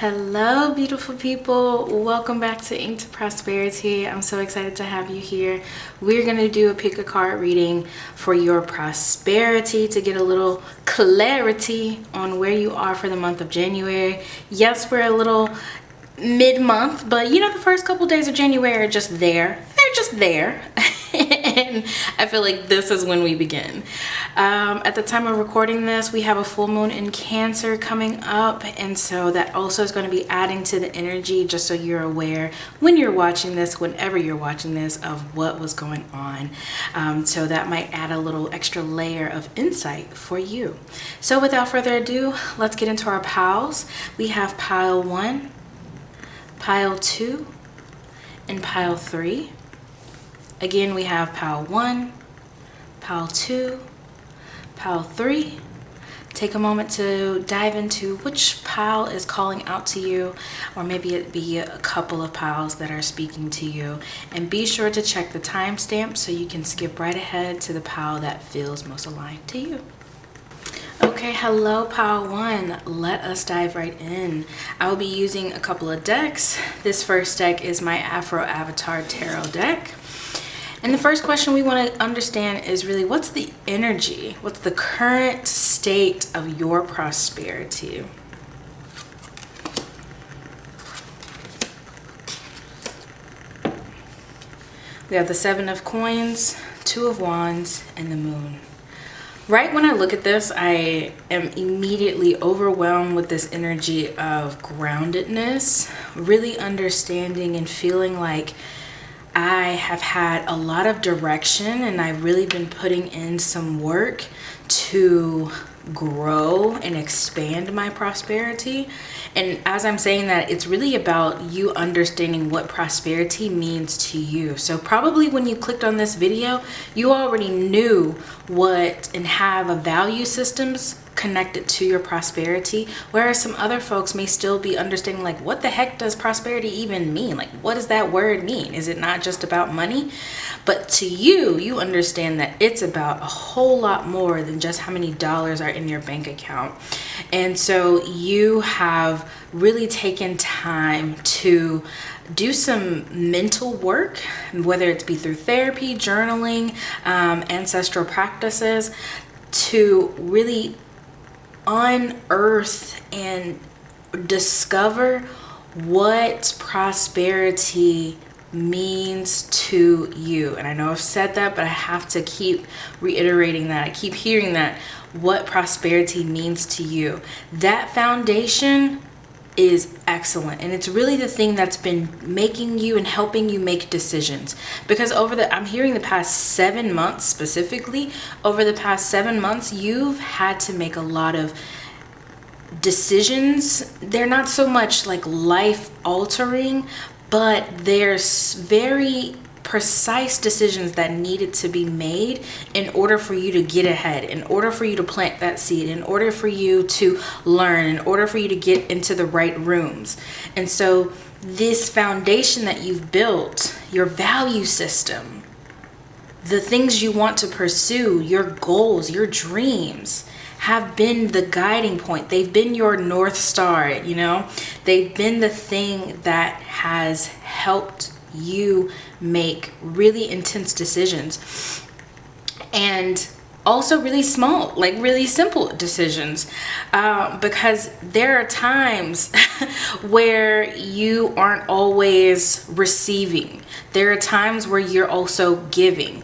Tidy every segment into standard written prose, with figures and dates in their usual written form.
Hello beautiful people, welcome back to Ink to Prosperity. I'm so excited to have you here. We're going to do a pick a card reading for your prosperity to get a little clarity on where you are for the month of January. Yes, we're a little mid-month, but you know, the first couple days of January are just there. They're just there. And I feel like this is when we begin. At the time of recording this, we have a full moon in Cancer coming up, and so that also is going to be adding to the energy, just so you're aware when you're watching this, whenever you're watching this, of what was going on. So that might add a little extra layer of insight for you. So without further ado, let's get into our piles. We have pile 1, pile 2, and pile 3. Again, we have pile 1, pile 2, pile 3. Take a moment to dive into which pile is calling out to you, or maybe it be a couple of piles that are speaking to you. And be sure to check the timestamp so you can skip right ahead to the pile that feels most aligned to you. Okay, hello pile 1. Let us dive right in. I will be using a couple of decks. This first deck is my Afro Avatar Tarot deck. And the first question we want to understand is really, what's the energy? What's the current state of your prosperity? We have the 7 of Coins, 2 of Wands, and the Moon. Right when I look at this, I am immediately overwhelmed with this energy of groundedness, really understanding and feeling like I have had a lot of direction, and I've really been putting in some work to grow and expand my prosperity. And as I'm saying that, it's really about you understanding what prosperity means to you. So probably when you clicked on this video, you already knew what and have a value systems connected to your prosperity, whereas some other folks may still be understanding, like, what the heck does prosperity even mean? Like, what does that word mean? Is it not just about money? But to you, you understand that it's about a whole lot more than just how many dollars are in your bank account. And so you have really taken time to do some mental work, whether it's be through therapy, journaling, ancestral practices, to really unearth and discover what prosperity means to you. And I know I've said that, but I have to keep reiterating that. I keep hearing that, what prosperity means to you. That foundation is excellent, and it's really the thing that's been making you and helping you make decisions. Because I'm hearing the past 7 months specifically, over the past 7 months, you've had to make a lot of decisions. They're not so much like life altering, but there's very precise decisions that needed to be made in order for you to get ahead, in order for you to plant that seed, in order for you to learn, in order for you to get into the right rooms. And so this foundation that you've built, your value system, the things you want to pursue, your goals, your dreams, have been the guiding point. They've been your North Star, you know? They've been the thing that has helped you make really intense decisions, and also really small, like really simple decisions, because there are times where you aren't always receiving. There are times where you're also giving.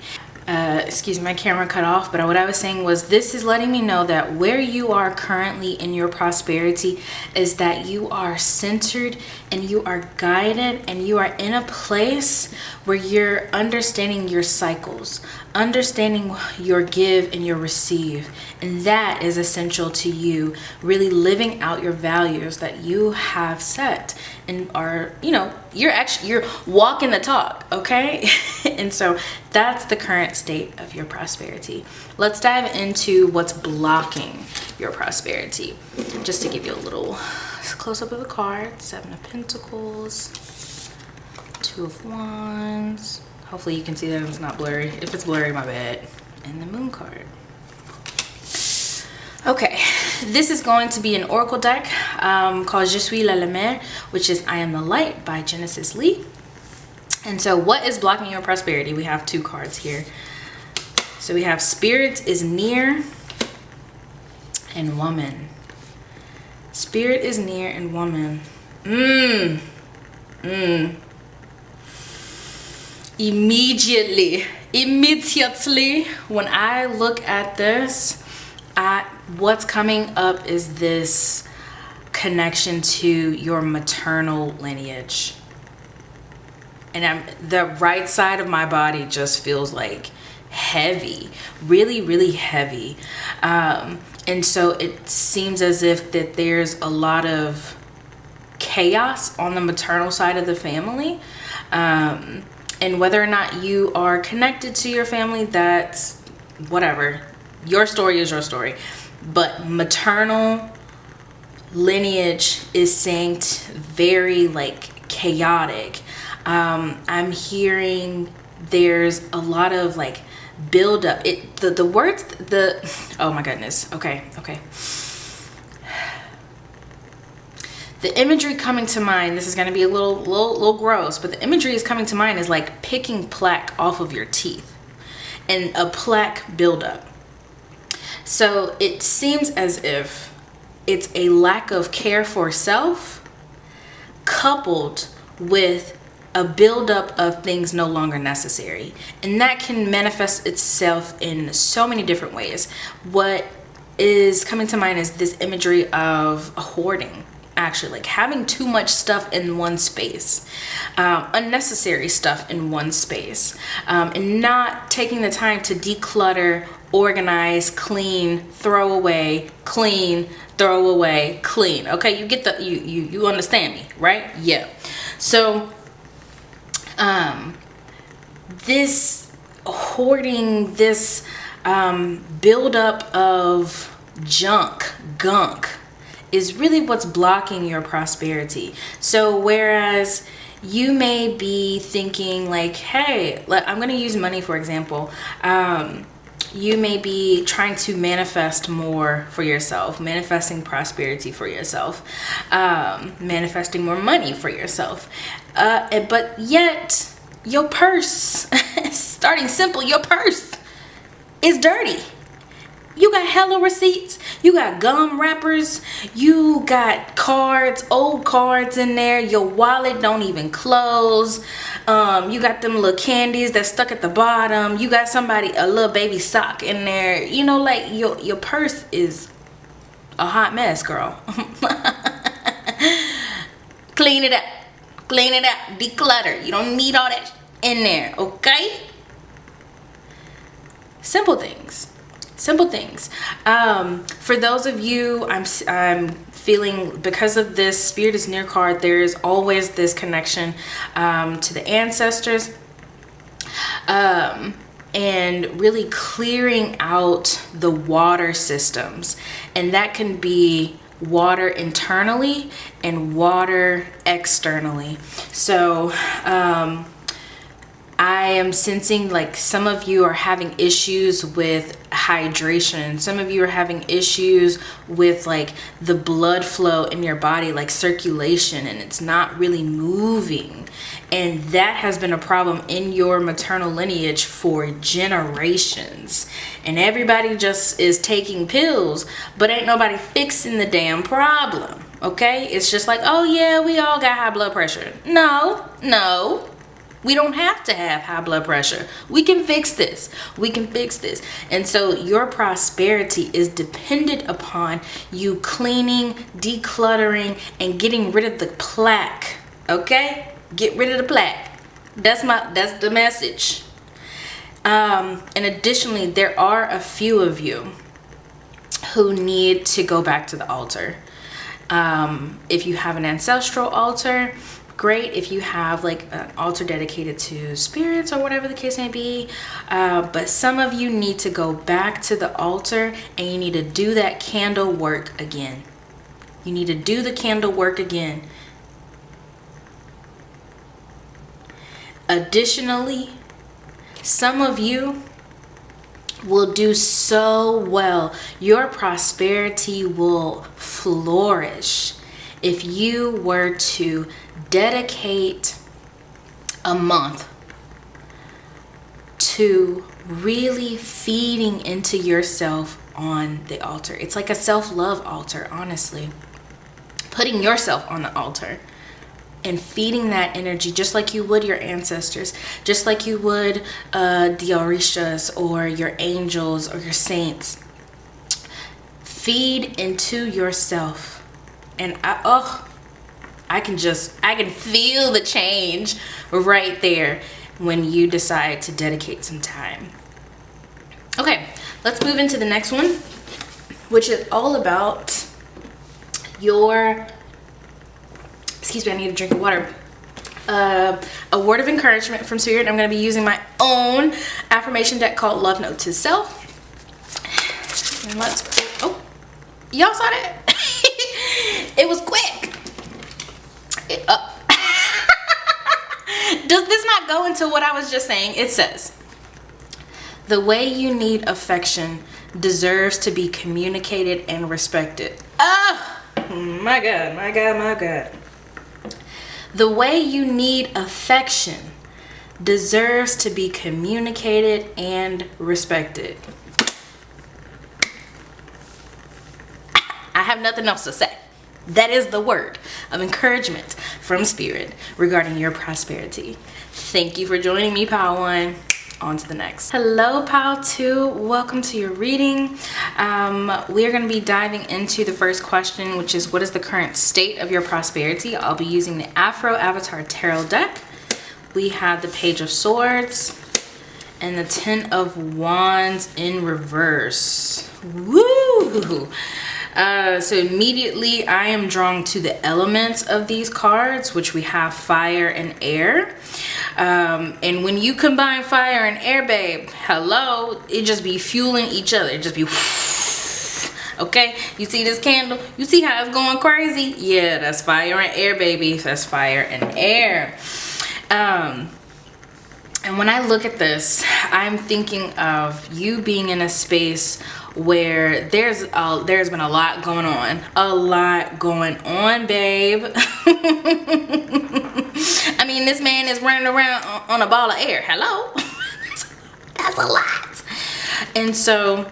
Excuse me, my camera cut off, but what I was saying was, this is letting me know that where you are currently in your prosperity is that you are centered and you are guided, and you are in a place where you're understanding your cycles, understanding your give and your receive. And that is essential to you really living out your values that you have set, and are, you know, you're walking the talk, okay? And so that's the current state of your prosperity. Let's dive into what's blocking your prosperity, just to give you a little close-up of the card. 7 of Pentacles, 2 of Wands. Hopefully you can see that it's not blurry. If it's blurry, my bad. And the Moon card. Okay, this is going to be an oracle deck called Je suis la lumière, which is I am the light by Genesis Lee. And so what is blocking your prosperity? We have 2 cards here. So we have Spirit is near and woman. Spirit is near and woman. Immediately, when I look at this, what's coming up is this connection to your maternal lineage. And the right side of my body just feels like heavy, really, really heavy. And so it seems as if that there's a lot of chaos on the maternal side of the family. And whether or not you are connected to your family, that's whatever. Your story is your story. But maternal lineage is saying very like chaotic. I'm hearing there's a lot of like buildup. The words, oh my goodness. Okay. The imagery coming to mind, this is going to be a little gross, but the imagery is coming to mind is like picking plaque off of your teeth and a plaque buildup. So it seems as if it's a lack of care for self coupled with a buildup of things no longer necessary. And that can manifest itself in so many different ways. What is coming to mind is this imagery of hoarding. Actually, like having too much stuff in one space, unnecessary stuff in one space, and not taking the time to declutter, organize, clean, throw away, clean, throw away, clean. Okay, you get the you understand me, right? Yeah. So this hoarding, this buildup of gunk is really what's blocking your prosperity. So whereas you may be thinking like, hey, I'm going to use money for example. You may be trying to manifest more for yourself, manifesting prosperity for yourself, manifesting more money for yourself. But yet your purse, starting simple, your purse is dirty. You got hella receipts, you got gum wrappers, you got cards, old cards in there, your wallet don't even close, you got them little candies that's stuck at the bottom, you got a little baby sock in there, you know, like your purse is a hot mess, girl. Clean it up, declutter. You don't need all that in there, okay? Simple things. For those of you, I'm feeling, because of this Spirit is near card, there's always this connection to the ancestors, and really clearing out the water systems, and that can be water internally and water externally. So I am sensing like some of you are having issues with hydration. Some of you are having issues with like the blood flow in your body, like circulation, and it's not really moving. And that has been a problem in your maternal lineage for generations. And everybody just is taking pills, but ain't nobody fixing the damn problem. Okay? It's just like, oh yeah, we all got high blood pressure. No. We don't have to have high blood pressure. We can fix this. And so your prosperity is dependent upon you cleaning, decluttering, and getting rid of the plaque. Okay? Get rid of the plaque. That's the message. And additionally, there are a few of you who need to go back to the altar. If you have an ancestral altar, great. If you have like an altar dedicated to spirits or whatever the case may be, but some of you need to go back to the altar and you need to do that candle work again. Additionally, some of you will do so well. Your prosperity will flourish if you were to dedicate a month to really feeding into yourself on the altar. It's like a self-love altar, honestly. Putting yourself on the altar and feeding that energy just like you would your ancestors, just like you would the Orishas or your angels or your saints. Feed into yourself. And I can feel the change right there when you decide to dedicate some time. Okay, let's move into the next one, which is all about your, excuse me, I need a drink of water. A word of encouragement from Spirit. I'm going to be using my own affirmation deck called Love Note to Self. And let's, oh, y'all saw that? It was quick. Does this not go into what I was just saying? It says, the way you need affection deserves to be communicated and respected. Oh, my God, my God, my God. The way you need affection deserves to be communicated and respected. I have nothing else to say. That is the word of encouragement from Spirit regarding your prosperity. Thank you for joining me, Pile 1. On to the next. Hello, Pile 2. Welcome to your reading. We are going to be diving into the first question, which is, what is the current state of your prosperity? I'll be using the Afro Avatar Tarot deck. We have the Page of Swords and the Ten of Wands in reverse. Woo! So immediately I am drawn to the elements of these cards, which we have fire and air. And when you combine fire and air, babe, hello, it just be fueling each other. It just be, okay? You see this candle? You see how it's going crazy? Yeah, that's fire and air, baby. That's fire and air. And when I look at this, I'm thinking of you being in a space where there's been a lot going on. A lot going on, babe. I mean, this man is running around on a ball of air. Hello? That's a lot. And so,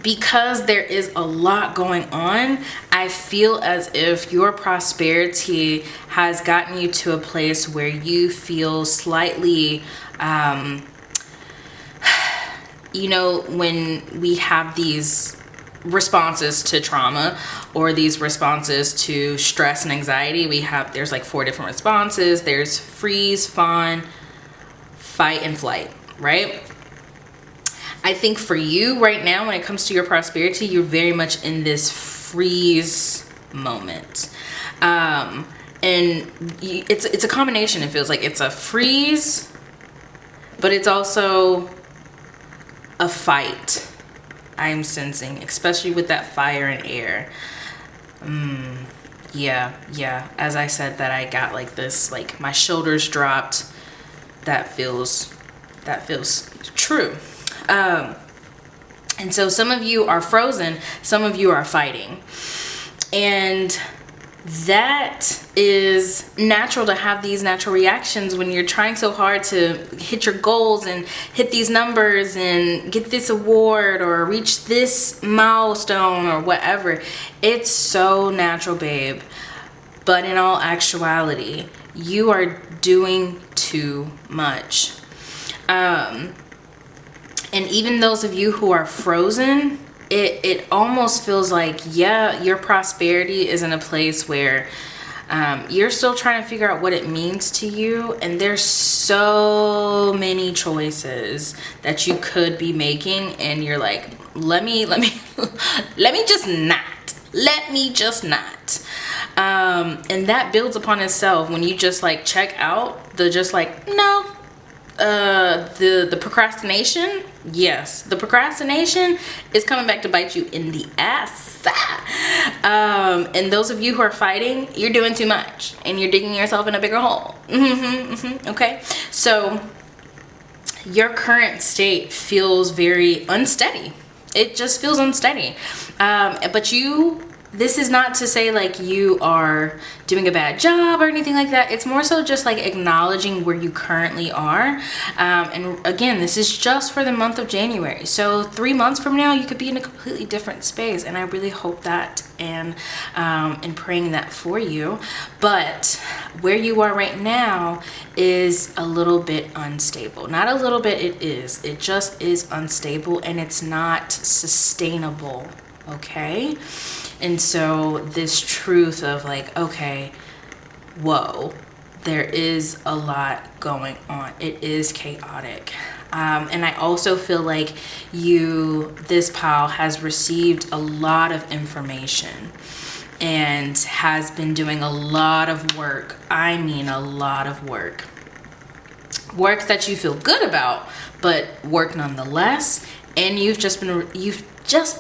because there is a lot going on, I feel as if your prosperity has gotten you to a place where you feel slightly, you know, when we have these responses to trauma or these responses to stress and anxiety, there's like 4 different responses. There's freeze, fawn, fight, and flight, right? I think for you right now, when it comes to your prosperity, you're very much in this freeze moment. And it's a combination. It feels like it's a freeze, but it's also a fight. I'm sensing, especially with that fire and air. Yeah. As I said, that I got like this, like my shoulders dropped. That feels true. And so some of you are frozen, some of you are fighting. And that is natural to have these natural reactions when you're trying so hard to hit your goals and hit these numbers and get this award or reach this milestone or whatever. It's so natural, babe. But in all actuality, you are doing too much. And even those of you who are frozen, it almost feels like, yeah, your prosperity is in a place where you're still trying to figure out what it means to you. And there's so many choices that you could be making. And you're like, let me just not. And that builds upon itself when you just like check out the just like, no. The procrastination, yes, the procrastination is coming back to bite you in the ass. And those of you who are fighting, you're doing too much and you're digging yourself in a bigger hole. Okay, so your current state feels very unsteady. It just feels unsteady. But this is not to say like you are doing a bad job or anything like that. It's more so just like acknowledging where you currently are. And again, this is just for the month of January. So 3 months from now, you could be in a completely different space. And I really hope that and praying that for you. But where you are right now is a little bit unstable. Not a little bit, it is. It just is unstable and it's not sustainable. Okay? And so this truth of like, okay, whoa, there is a lot going on. It is chaotic. And I also feel like this pile has received a lot of information and has been doing a lot of work. I mean, a lot of work. Work that you feel good about, but work nonetheless. And you've just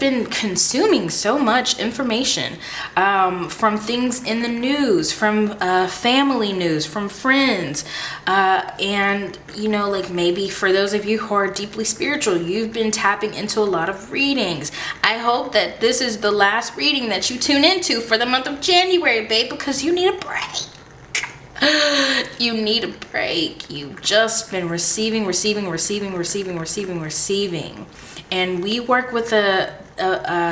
been consuming so much information from things in the news, from family news, from friends, and like maybe for those of you who are deeply spiritual, you've been tapping into a lot of readings. I hope that this is the last reading that you tune into for the month of January, babe, because you need a break. You need a break. You've just been receiving. And we work with a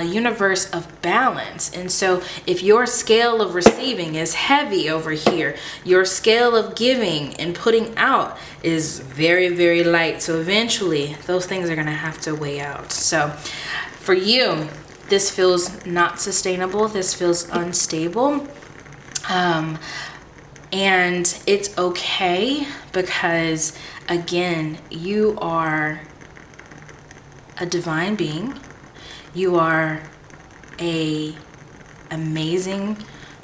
universe of balance. And so if your scale of receiving is heavy over here, your scale of giving and putting out is very, very light. So eventually those things are going to have to weigh out. So for you, this feels not sustainable. This feels unstable. And it's okay because, again, you are a divine being. You are a amazing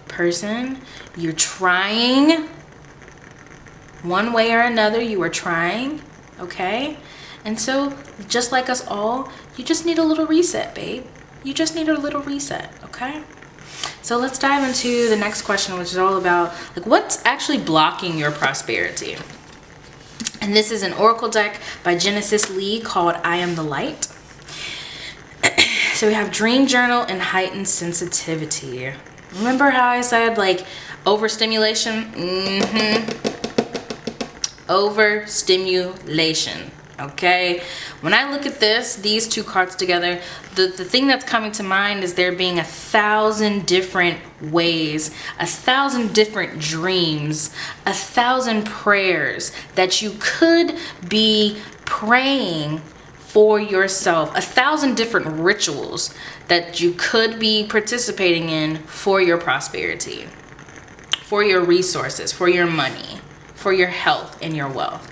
person. You're trying one way or another. You are trying, okay? And so, just like us all, you just need a little reset, babe. You just need a little reset, okay? So let's dive into the next question, which is all about like what's actually blocking your prosperity. And this is an oracle deck by Genesis Lee called I Am the Light. So we have dream journal and heightened sensitivity. Remember how I said like overstimulation? Overstimulation. Okay, when I look at these two cards together, the thing that's coming to mind is there being 1,000 different ways, 1,000 different dreams, 1,000 prayers that you could be praying for yourself, 1,000 different rituals that you could be participating in for your prosperity, for your resources, for your money, for your health and your wealth.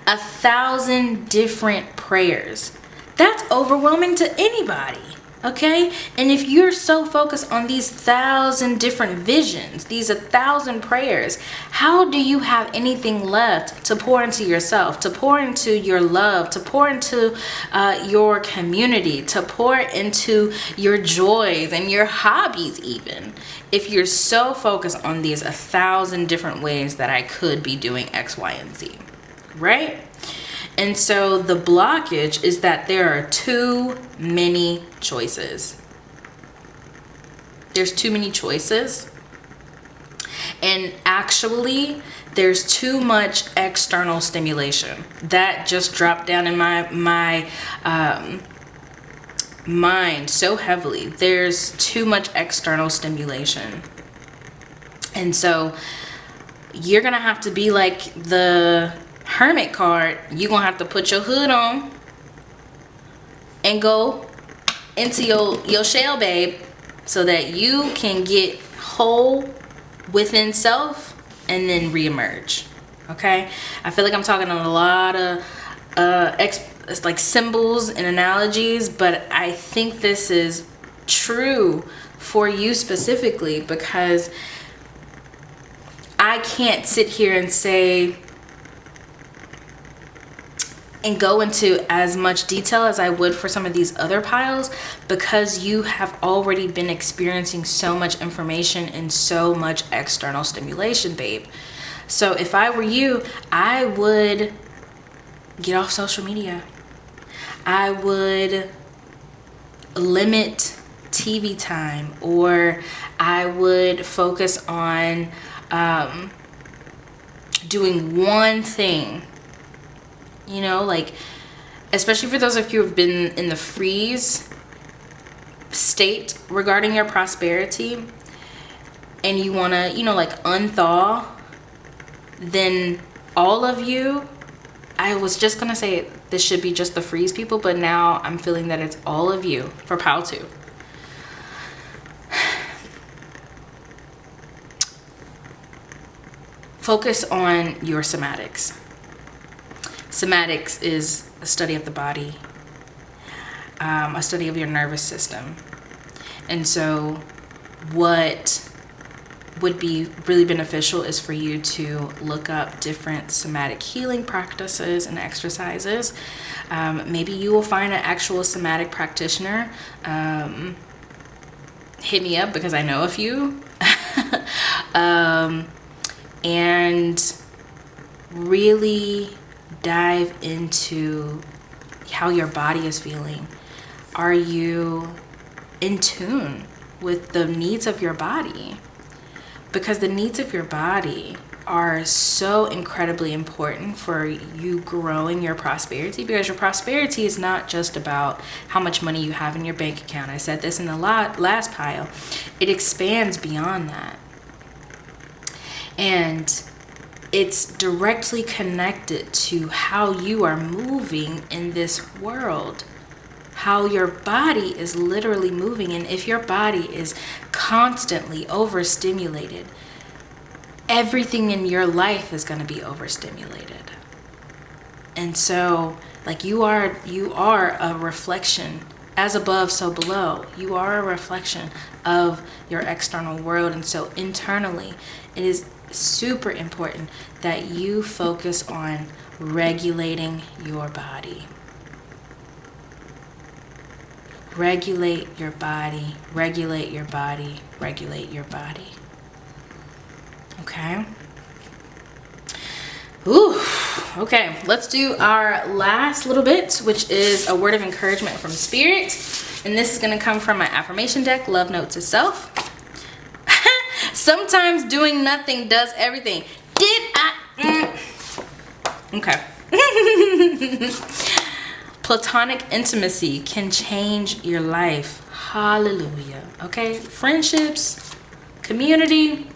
1,000 different prayers. That's overwhelming to anybody, okay? And if you're so focused on these 1,000 different visions, these 1,000 prayers, how do you have anything left to pour into yourself, to pour into your love, to pour into your community, to pour into your joys and your hobbies even? If you're so focused on these 1,000 different ways that I could be doing X, Y, and Z. Right? And so the blockage is that there are too many choices. There's too many choices. And actually, there's too much external stimulation. That just dropped down in my mind so heavily. There's too much external stimulation. And so you're going to have to be like the Hermit card. You're gonna have to put your hood on and go into your shell, babe, so that you can get whole within self and then reemerge. Okay, I feel like I'm talking on a lot of like symbols and analogies, but I think this is true for you specifically, because I can't sit here and say and go into as much detail as I would for some of these other piles, because you have already been experiencing so much information and so much external stimulation, babe. So if I were you, I would get off social media. I would limit TV time, or I would focus on doing one thing, you know, like, especially for those of you who have been in the freeze state regarding your prosperity, and you want to, you know, like, unthaw, then all of you, I was just gonna say this should be just the freeze people, but now I'm feeling that it's all of you for PAL 2. Focus on your somatics. Somatics is a study of the body, a study of your nervous system. And so what would be really beneficial is for you to look up different somatic healing practices and exercises. Maybe you will find an actual somatic practitioner. Hit me up because I know a few. And really dive into how your body is feeling. Are you in tune with the needs of your body? Because the needs of your body are so incredibly important for you growing your prosperity, because your prosperity is not just about how much money you have in your bank account. I said this in the last pile. It expands beyond that. And it's directly connected to how you are moving in this world, how your body is literally moving. And if your body is constantly overstimulated, everything in your life is going to be overstimulated. And so, like, you are a reflection, as above, so below. You are a reflection of your external world. And so internally, it is super important that you focus on regulating your body. Regulate your body, regulate your body, regulate your body. Okay? Ooh, okay, let's do our last little bit, which is a word of encouragement from Spirit. And this is going to come from my affirmation deck, Love Note to Self. Sometimes doing nothing does everything. Okay. Platonic intimacy can change your life. Hallelujah. Okay. Friendships, community,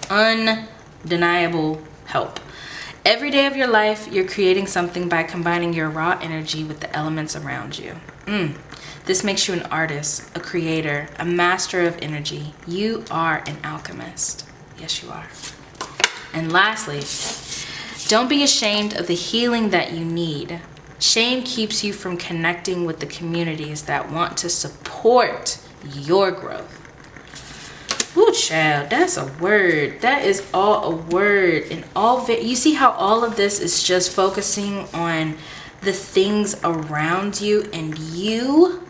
undeniable help. Every day of your life, you're creating something by combining your raw energy with the elements around you. This makes you an artist, a creator, a master of energy. You are an alchemist. Yes, you are. And lastly, don't be ashamed of the healing that you need. Shame keeps you from connecting with the communities that want to support your growth. Ooh, child, that's a word. That is all a word. And you see how all of this is just focusing on the things around you and you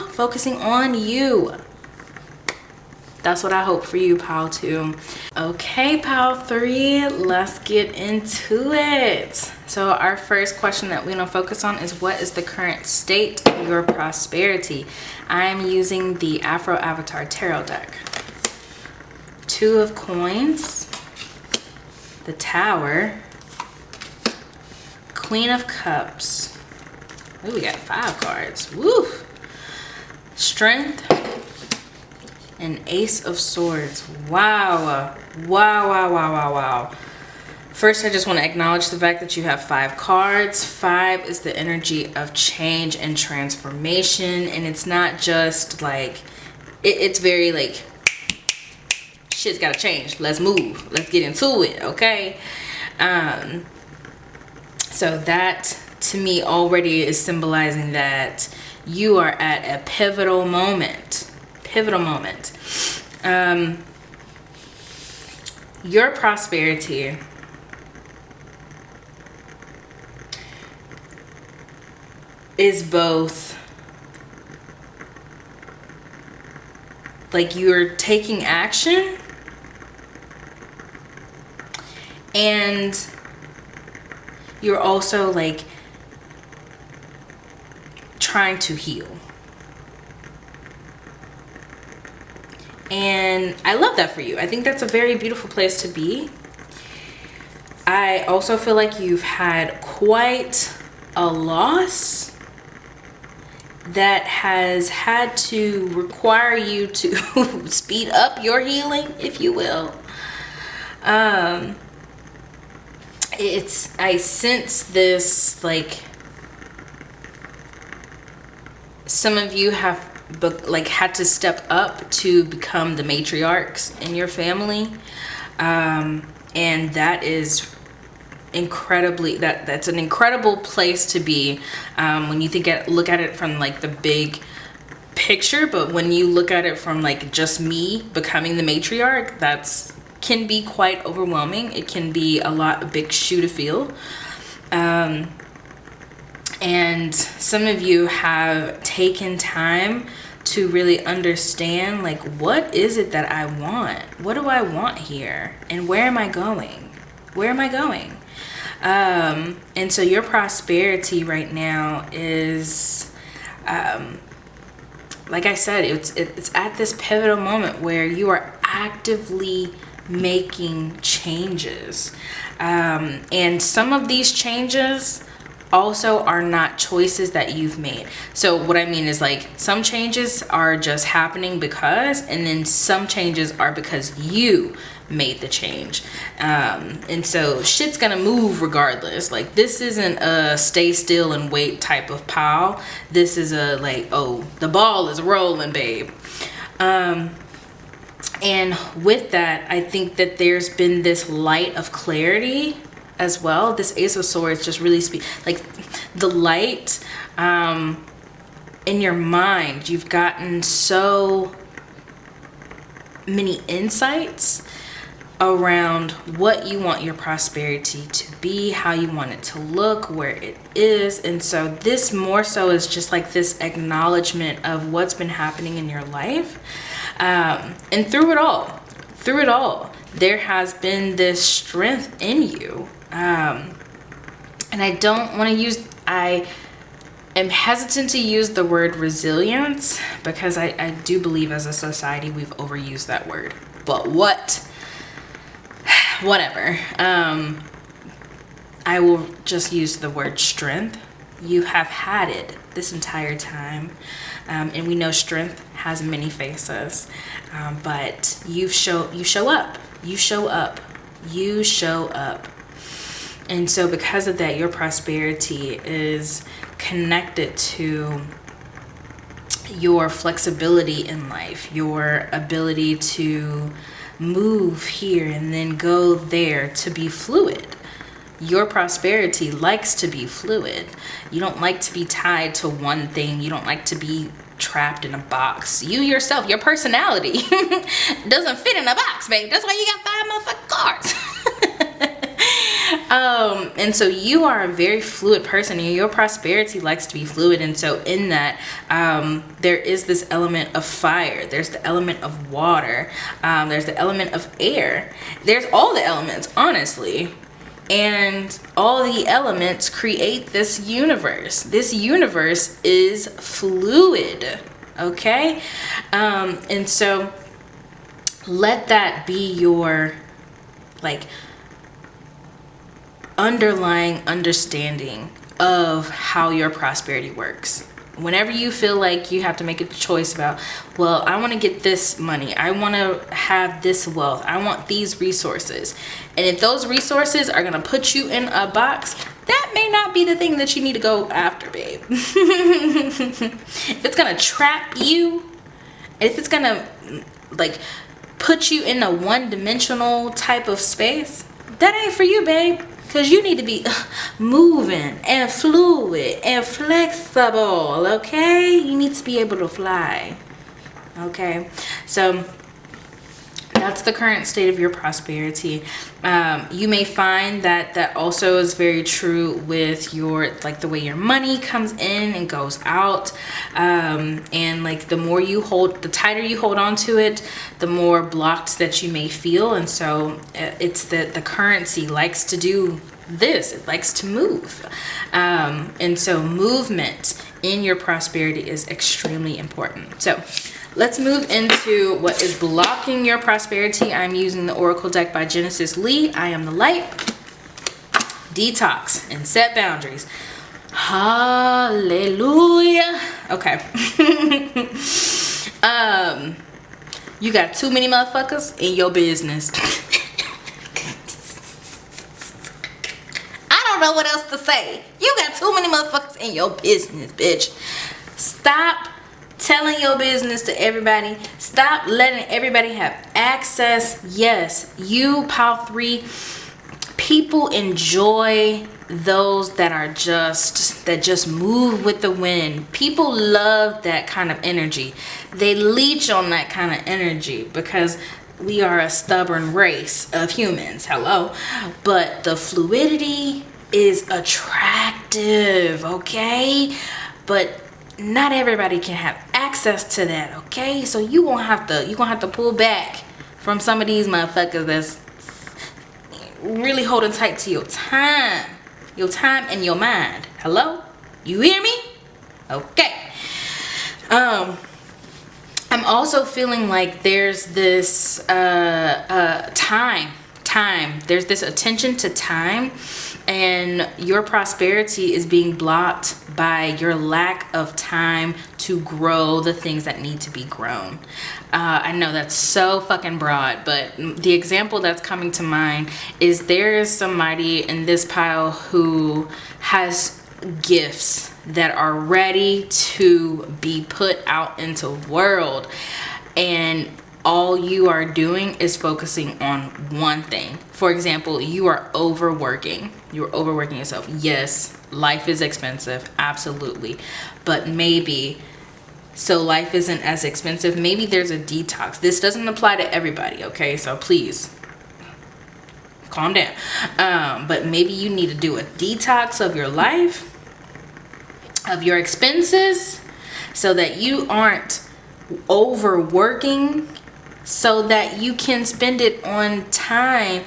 focusing on you. That's what I hope for you, PAL 2. Okay, PAL 3, let's get into it. So our first question that we're going to focus on is, what is the current state of your prosperity? I'm using the Afro Avatar Tarot deck. 2 of Coins, the Tower, Queen of Cups. Ooh, we got 5 cards. Woo! Strength and Ace of Swords. Wow. Wow. First, I just want to acknowledge the fact that you have 5 cards. 5 is the energy of change and transformation. And it's not just like, it's very like, shit's gotta change. Let's move. Let's get into it, okay? So that, to me, already is symbolizing that you are at a pivotal moment. Your prosperity is both like you're taking action and you're also like trying to heal. And I love that for you. I think that's a very beautiful place to be. I also feel like you've had quite a loss that has had to require you to speed up your healing, if you will. I sense this, like, some of you have had to step up to become the matriarchs in your family, and that is incredibly, that's an incredible place to be, when you look at it from like the big picture. But when you look at it from like just me becoming the matriarch, that's can be quite overwhelming. It can be a big shoe to fill. And some of you have taken time to really understand, like, what is it that I want? What do I want here? And where am I going? Where am I going? And so your prosperity right now is, like I said, it's at this pivotal moment where you are actively making changes. And some of these changes also are not choices that you've made. So what I mean is, like, some changes are just happening because, and then some changes are because you made the change. And so shit's gonna move regardless. Like, this isn't a stay still and wait type of pile. This is a like, oh, the ball is rolling, babe. And with that, I think that there's been this light of clarity as well. This Ace of Swords just really like the light in your mind. You've gotten so many insights around what you want your prosperity to be, how you want it to look, where it is. And so this more so is just like this acknowledgement of what's been happening in your life. And through it all, there has been this strength in you. And I don't want to use, I am hesitant to use the word resilience, because I do believe as a society we've overused that word. But whatever. I will just use the word strength. You have had it this entire time. And we know strength has many faces, but you show up. And so because of that, your prosperity is connected to your flexibility in life, your ability to move here and then go there, to be fluid. Your prosperity likes to be fluid. You don't like to be tied to one thing. You don't like to be trapped in a box. You yourself, your personality doesn't fit in a box, babe. That's why you got 5 motherfucking cars. And so you are a very fluid person, and your prosperity likes to be fluid. And so in that, there is this element of fire. There's the element of water. There's the element of air. There's all the elements, honestly. And all the elements create this universe. This universe is fluid, okay? And so let that be your, like, underlying understanding of how your prosperity works. Whenever you feel like you have to make a choice about, well, I want to get this money, I want to have this wealth, I want these resources, and if those resources are going to put you in a box, that may not be the thing that you need to go after, babe. If it's going to trap you, if it's going to like put you in a one-dimensional type of space, that ain't for you, babe. Because you need to be moving and fluid and flexible, okay? You need to be able to fly, okay? So that's the current state of your prosperity. You may find that that also is very true with your, like, the way your money comes in and goes out. And like the more you hold, the tighter you hold on to it, the more blocked that you may feel. And so it's the currency likes to do this. It likes to move. And so movement in your prosperity is extremely important. So let's move into what is blocking your prosperity. I'm using the Oracle deck by Genesis Lee. I am the light. Detox and set boundaries. Hallelujah. Okay. You got too many motherfuckers in your business. I don't know what else to say. You got too many motherfuckers in your business, bitch. Stop telling your business to everybody. Stop letting everybody have access. Yes, you, Power 3, people enjoy those that just move with the wind. People love that kind of energy. They leech on that kind of energy because we are a stubborn race of humans. Hello. But the fluidity is attractive, okay? But not everybody can have access to that, okay? So you're gonna have to pull back from some of these motherfuckers that's really holding tight to your time and your mind. Hello? You hear me? Okay. I'm also feeling like there's this time. There's this attention to time, and your prosperity is being blocked by your lack of time to grow the things that need to be grown. I know that's so fucking broad, but the example that's coming to mind is there is somebody in this pile who has gifts that are ready to be put out into the world, and all you are doing is focusing on one thing. For example, you are overworking. You're overworking yourself. Yes, life is expensive, absolutely, but maybe so life isn't as expensive. Maybe there's a detox. This doesn't apply to everybody, okay? So please calm down. But maybe you need to do a detox of your life, of your expenses, so that you aren't overworking, so that you can spend it on time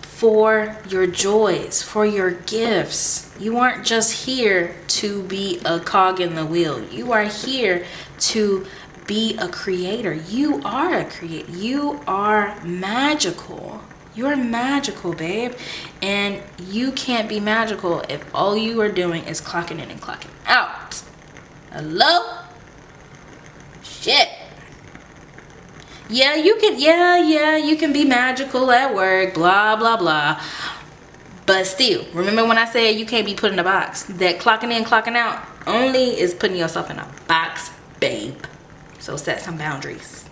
for your joys, for your gifts. You aren't just here to be a cog in the wheel. You are here to be a creator. You are a creator. You are magical. You're magical, babe. And you can't be magical if all you are doing is clocking in and clocking out. Hello? Shit. Yeah, you can be magical at work, blah, blah, blah. But still, remember when I said you can't be put in a box? That clocking in, clocking out only is putting yourself in a box, babe. So set some boundaries.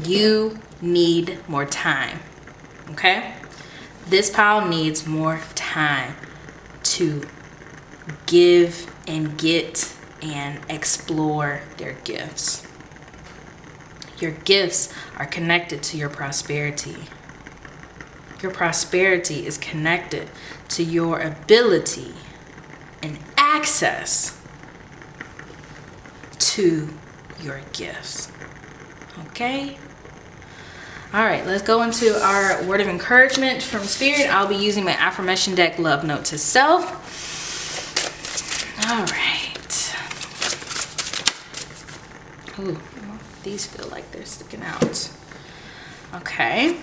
You need more time, okay? This pile needs more time to give and get and explore their gifts. Your gifts are connected to your prosperity. Your prosperity is connected to your ability and access to your gifts. Okay? All right, let's go into our word of encouragement from Spirit. I'll be using my affirmation deck, Love Note to Self. All right. Ooh, these feel like they're sticking out. Okay.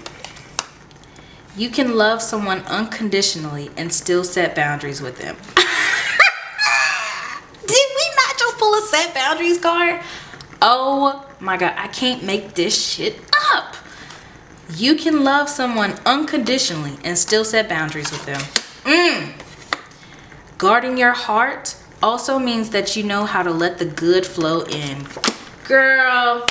You can love someone unconditionally and still set boundaries with them. Did we not just pull a set boundaries card? Oh my God, I can't make this shit up. You can love someone unconditionally and still set boundaries with them. Guarding your heart also means that you know how to let the good flow in. Girl.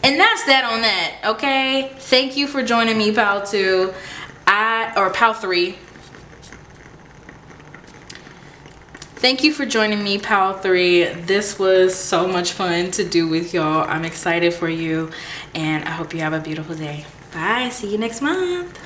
And that's that on that, okay? Thank you for joining me, Pal 2. Pal 3. Thank you for joining me, Pal 3. This was so much fun to do with y'all. I'm excited for you, and I hope you have a beautiful day. Bye. See you next month.